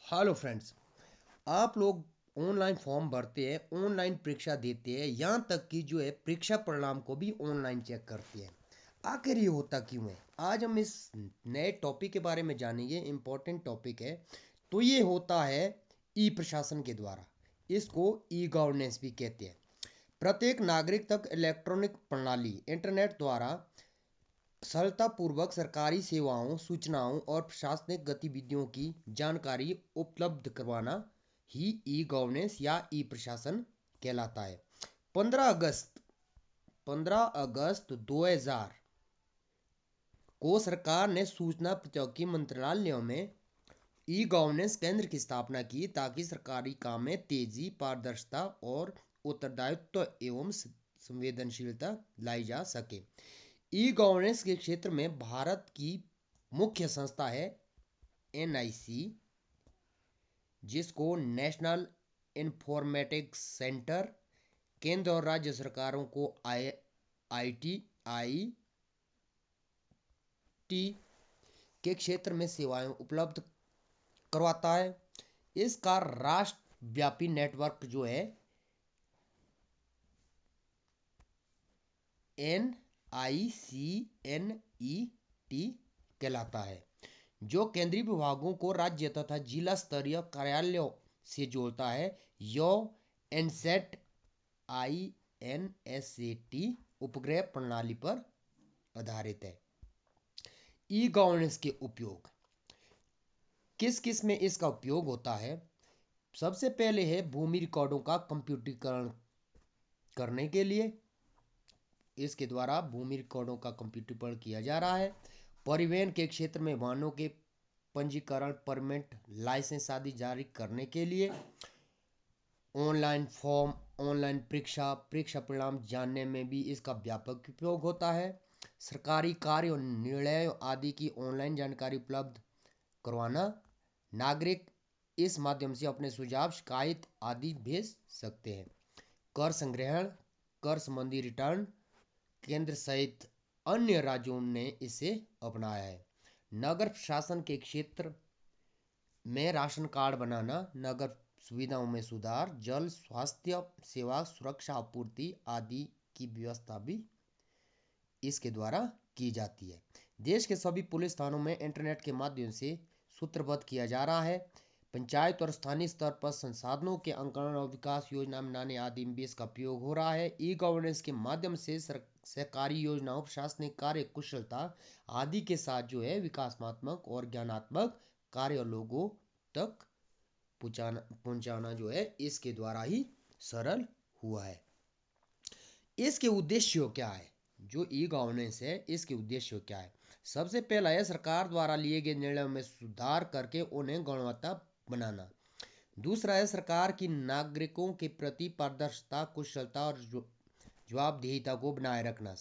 Hello friends. आप लोग online form भरते हैं, ऑनलाइन परीक्षा देते हैं, यहाँ तक कि जो है परीक्षा परिणाम को भी ऑनलाइन चेक करते हैं। आखिर ये होता क्यों है? आज हम इस नए टॉपिक के बारे में जानेंगे। इम्पोर्टेंट टॉपिक है। तो ये होता है ई प्रशासन के द्वारा। इसको ई गवर्नेंस भी कहते हैं। प्रत्येक नागरिक तक इलेक्ट्रॉनिक प्रणाली इंटरनेट द्वारा सरलतापूर्वक सरकारी सेवाओं, सूचनाओं और प्रशासनिक गतिविधियों की जानकारी उपलब्ध करवाना ही ई गवर्नेंस या ई प्रशासन कहलाता है। 15 अगस्त 15 अगस्त 2000 को सरकार ने सूचना प्रौद्योगिकी मंत्रालय में ई गवर्नेंस केंद्र की स्थापना की ताकि सरकारी काम में तेजी, पारदर्शिता और उत्तरदायित्व एवं संवेदनशीलता लाई जा सके। ई गवर्नेंस के क्षेत्र में भारत की मुख्य संस्था है एनआईसी, जिसको नेशनल इंफॉर्मेटिक्स सेंटर। केंद्र और राज्य सरकारों को आईटी के क्षेत्र में सेवाएं उपलब्ध करवाता है। इसका राष्ट्रव्यापी नेटवर्क जो है NICNET कहलाता है, जो केंद्रीय विभागों को राज्य तथा जिला स्तरीय कार्यालयों से जोड़ता है। यह एनसेट INSAT उपग्रह प्रणाली पर आधारित है। ई गवर्नेंस के उपयोग किस किस में इसका उपयोग होता है? सबसे पहले है भूमि रिकॉर्डों का कंप्यूटरीकरण करने के लिए। इसके द्वारा भूमि रिकॉर्डों का कंप्यूटरीकरण किया जा रहा है। परिवहन के क्षेत्र में वाहनों के पंजीकरण, परमिट, लाइसेंस आदि जारी करने के लिए। ऑनलाइन फॉर्म, ऑनलाइन परीक्षा परिणाम जानने में भी इसका व्यापक उपयोग होता है। सरकारी कार्य और निर्णय आदि की ऑनलाइन जानकारी उपलब्ध करवाना। नागरिक इस माध्यम से अपने सुझाव, शिकायत आदि भेज सकते हैं। कर संग्रहण, कर संबंधी रिटर्न केंद्र सहित अन्य राज्यों ने इसे अपनाया है। नगर प्रशासन के क्षेत्र में राशन कार्ड बनाना, नगर सुविधाओं में सुधार, जल, स्वास्थ्य सेवा, सुरक्षा, आपूर्ति आदि की व्यवस्था भी इसके द्वारा की जाती है। देश के सभी पुलिस थानों में इंटरनेट के माध्यम से सूत्रबद्ध किया जा रहा है। पंचायत और स्थानीय स्तर पर संसाधनों के अंकरण और विकास योजना बनाने आदि में भी इसका उपयोग हो रहा है। ई गवर्नेंस के माध्यम से सरकारी योजनाओं, प्रशासनिक कार्य कुशलता आदि के साथ जो है विकासात्मक और ज्ञानात्मक कार्य लोगों तक पहुंचाना जो है इसके द्वारा ही सरल हुआ है। इसके उद्देश्य क्या है? जो ई गवर्नेंस है, इसके उद्देश्य क्या है? सबसे पहला है सरकार द्वारा लिए गए निर्णयों में सुधार करके उन्हें गुणवत्ता बनाना। दूसरा है सरकार की नागरिकों के प्रति पारदर्शिता, कुशलता और जवाबदेहिता को बनाए रखना।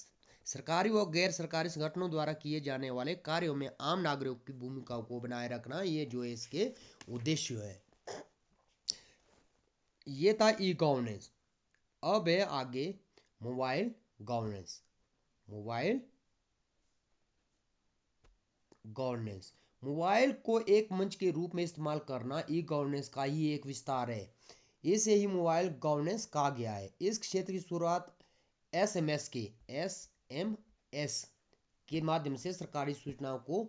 सरकारी व गैर सरकारी संगठनों द्वारा किए जाने वाले कार्यों में आम नागरिकों की भूमिका को बनाए रखना, ये जो है इसके उद्देश्य है। ये था ई गवर्नेंस। अब है आगे mobile governance. Mobile governance mobile को एक मंच के रूप में इस्तेमाल करना ई गवर्नेंस का ही एक विस्तार है। इसे ही मोबाइल गवर्नेंस कहा गया है। इस क्षेत्र की शुरुआत एसएमएस के माध्यम से सरकारी सूचनाओं को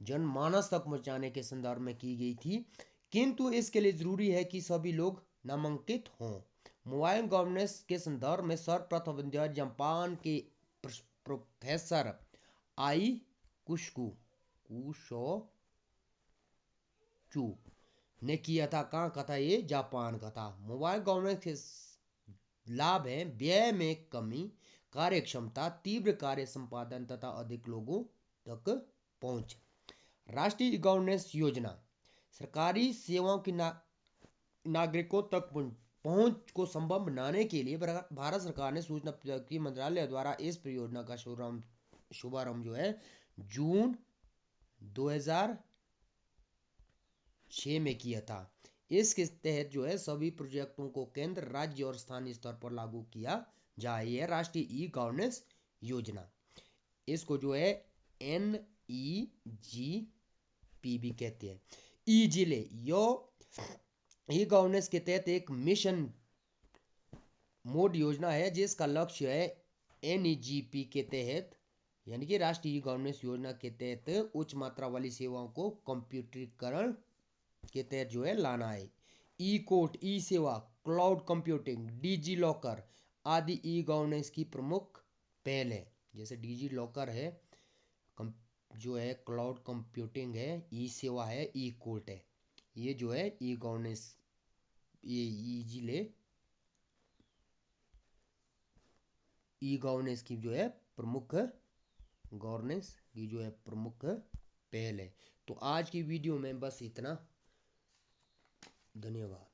जनमानस तक पहुंचाने के संदर्भ में की गई थी, किंतु इसके लिए जरूरी है कि सभी लोग नामांकित हों। मोबाइल गवर्नेंस के संदर्भ में सर्वप्रथम जापान के प्रोफेसर आई कुशकू कुशोचू ने किया था। कहाँ का था? ये जापान का था। मोबाइल गवर्नेंस के लाभ है व्यय में कमी, कार्यक्षमता, तीव्र कार्य संपादन तथा अधिक लोगों तक पहुंच। राष्ट्रीय गवर्नेंस योजना सरकारी सेवाओं की नागरिकों तक पहुंच को संभव बनाने के लिए भारत सरकार ने सूचना प्रौद्योगिकी मंत्रालय द्वारा इस परियोजना का शुभारंभ जो है जून 2006 में किया था। इसके तहत जो है सभी प्रोजेक्टों को केंद्र, राज्य और स्थानीय स्तर पर लागू किया जाए। यह राष्ट्रीय ई गवर्नेंस योजना, इसको जो है NEGP भी कहते हैं। ई जिले, यो ई गवर्नेंस के तहत एक मिशन मोड योजना है जिसका लक्ष्य है एनईजीपी के तहत, यानी कि राष्ट्रीय ई गवर्नेंस योजना के तहत उच्च मात्रा वाली सेवाओं को कंप्यूटरीकरण के तहत जो है लाना है। ई कोर्ट, ई सेवा, क्लाउड कंप्यूटिंग, डिजी लॉकर आदि ई गवर्नेंस की प्रमुख पहल है। जैसे डिजी लॉकर है, जो है क्लाउड कंप्यूटिंग है, ई सेवा है, ई कोर्ट है, ये जो है ई गवर्नेंस, ये ई गवर्नेंस की जो है प्रमुख गवर्नेंस की जो है प्रमुख पहल है। तो आज की वीडियो में बस इतना। धन्यवाद।